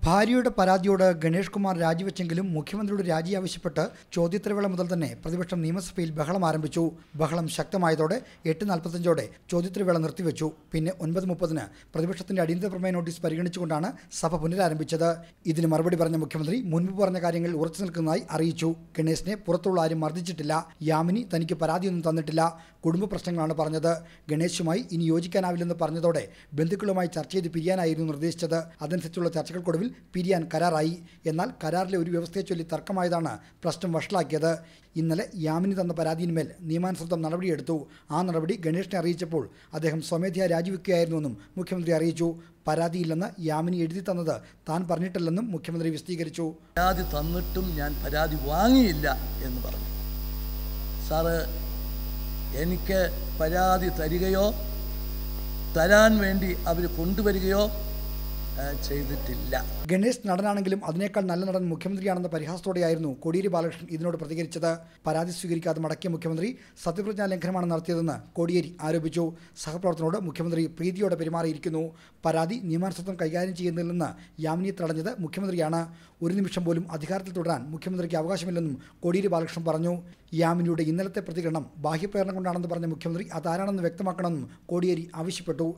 ഭാര്യയുടെ പരാതിയോട് ഗണേഷ് കുമാർ രാജിവെച്ചെങ്കിലും മുഖ്യമന്ത്രിയുടെ രാജി ആവശ്യപ്പെട്ട് ചോദ്യോത്തരവേള മുതൽ തന്നെ പ്രതിപക്ഷം നിയമസഭയിൽ ബഹളം ആരംഭിച്ചു. ബഹളം ശക്തമായതോടെ 8:45 ചോദ്യോത്തരവേള നിർത്തിവെച്ചു. പിന്നെ 9:30 പ്രതിപക്ഷത്തിന്റെ അടിയന്തര പ്രമേയ നോട്ടീസ് പരിഗണിച്ചുകൊണ്ടാണ് സഭ പുനരാരംഭിച്ചത്. ഇതിന് മറുപടി പറഞ്ഞ മുഖ്യമന്ത്രി മുൻപ് പറഞ്ഞ കാര്യങ്ങൾ ഉറച്ചു നിൽക്കുന്നതായി അറിയിച്ചു. ഗണേശിനെ പുറത്തുള്ള ആരും മർദ്ദിച്ചിട്ടില്ല. യാമിനി തനിക്ക് പരാതിയൊന്നും തന്നിട്ടില്ല. കുടുംബ പ്രശ്നങ്ങളാണ് പറഞ്ഞത്. ഗണേശുമായി ഇനി യോജിക്കാനാവില്ലെന്ന് പറഞ്ഞതോടെ ബന്ധുക്കളുമായി ചർച്ച ചെയ്ത് പിരിയാനായിരുന്നു നിർദ്ദേശിച്ചത്. അതനുസരിച്ചുള്ള ചർച്ചകൾക്കൊടുവിൽ പിരിയാൻ കരാറായി. എന്നാൽ കരാറിലെ ഒരു വ്യവസ്ഥയെ ചൊല്ലി തർക്കമായതാണ് പ്രശ്നം വഷളാക്കിയത്. ഇന്നലെ യാമിനി തന്ന പരാതിയിന്മേൽ നിയമാനുസൃതം നടപടിയെടുത്തു. ആ നടപടി ഗണേഷിനെ അറിയിച്ചപ്പോൾ അദ്ദേഹം സ്വമേധയാ രാജിവെക്കുകയായിരുന്നുവെന്നും മുഖ്യമന്ത്രി അറിയിച്ചു. പരാതിയില്ലെന്ന് യാമിനി എഴുതി തന്നത് താൻ പറഞ്ഞിട്ടില്ലെന്നും മുഖ്യമന്ത്രി വിശദീകരിച്ചു. പരാതി തന്നിട്ടും ഞാൻ പരാതി വാങ്ങിയില്ല എന്ന് പറഞ്ഞു. സാറ് എനിക്ക് പരാതി തരികയോ തരാൻ വേണ്ടി അവർ കൊണ്ടുവരികയോ ചെയ്തിട്ടില്ല. ഗണേഷ് നടനാണെങ്കിലും അതിനേക്കാൾ നല്ല നടൻ മുഖ്യമന്ത്രിയാണെന്ന പരിഹാസത്തോടെയായിരുന്നു കോടിയേരി ബാലകൃഷ്ണൻ ഇതിനോട് പ്രതികരിച്ചത്. പരാതി സ്വീകരിക്കാതെ മടക്കിയ മുഖ്യമന്ത്രി സത്യപ്രതിജ്ഞാ ലംഘനമാണ് നടത്തിയതെന്ന് കോടിയേരി ആരോപിച്ചു. സഹപ്രവർത്തനോട് മുഖ്യമന്ത്രി പ്രീതിയോടെ പെരുമാറിയിരിക്കുന്നു. പരാതി നിയമാനുസൃതം കൈകാര്യം ചെയ്യുന്നതിൽ നിന്ന് യാമിനിയെ തടഞ്ഞത് മുഖ്യമന്ത്രിയാണ്. ഒരു നിമിഷം പോലും അധികാരത്തിൽ തുടരാൻ മുഖ്യമന്ത്രിക്ക് അവകാശമില്ലെന്നും കോടിയേരി ബാലകൃഷ്ണൻ പറഞ്ഞു. യാമിനിയുടെ ഇന്നലത്തെ പ്രതികരണം ബാഹ്യപ്രേരണ കൊണ്ടാണെന്ന് പറഞ്ഞ മുഖ്യമന്ത്രി അതാരാണെന്ന് വ്യക്തമാക്കണമെന്നും കോടിയേരി ആവശ്യപ്പെട്ടു.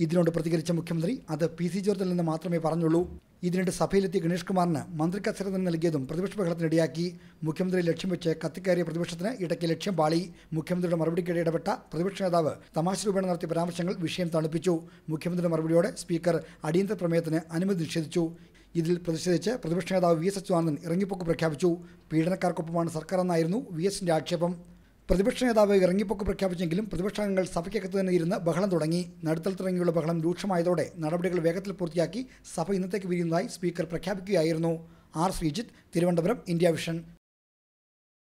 ഇതിനോട് പ്രതികരിച്ച മുഖ്യമന്ത്രി അത് PC ജോർജിൽ നിന്ന് മാത്രമേ പറഞ്ഞുള്ളൂ. ഇതിനിടെ സഭയിലെത്തിയ ഗണേഷ് കുമാറിന് മന്ത്രി കസേര നൽകിയതും പ്രതിപക്ഷ ബഹളത്തിനിടയാക്കി. മുഖ്യമന്ത്രി ലക്ഷ്യം വെച്ച് കത്തിക്കയറിയ പ്രതിപക്ഷത്തിന് ഇടയ്ക്ക് ലക്ഷ്യം പാളി. മുഖ്യമന്ത്രിയുടെ മറുപടിക്കിടെ ഇടപെട്ട പ്രതിപക്ഷ നേതാവ് തമാശ രൂപേണ നടത്തിയ പരാമർശങ്ങൾ വിഷയം തണുപ്പിച്ചു. മുഖ്യമന്ത്രിയുടെ മറുപടിയോടെ സ്പീക്കർ അടിയന്തര പ്രമേയത്തിന് അനുമതി നിഷേധിച്ചു. ഇതിൽ പ്രതിഷേധിച്ച് പ്രതിപക്ഷ നേതാവ് VS അച്യുതാനന്ദൻ ഇറങ്ങിപ്പോക്ക് പ്രഖ്യാപിച്ചു. പീഡനക്കാർക്കൊപ്പമാണ് സർക്കാരെന്നായിരുന്നു VSന്റെ ആക്ഷേപം. പ്രതിപക്ഷ നേതാവ് ഇറങ്ങിപ്പോക്ക് പ്രഖ്യാപിച്ചെങ്കിലും പ്രതിപക്ഷാംഗങ്ങൾ സഭയ്ക്കകത്ത് തന്നെ ഇരുന്ന് ബഹളം തുടങ്ങി. നടുത്തളത്തിറങ്ങിയുള്ള ബഹളം രൂക്ഷമായതോടെ നടപടികൾ വേഗത്തിൽ പൂർത്തിയാക്കി സഭ ഇന്നത്തേക്ക് പിരിയുന്നതായി സ്പീക്കർ പ്രഖ്യാപിക്കുകയായിരുന്നു. R. Sreejith, Thiruvananthapuram, India vision.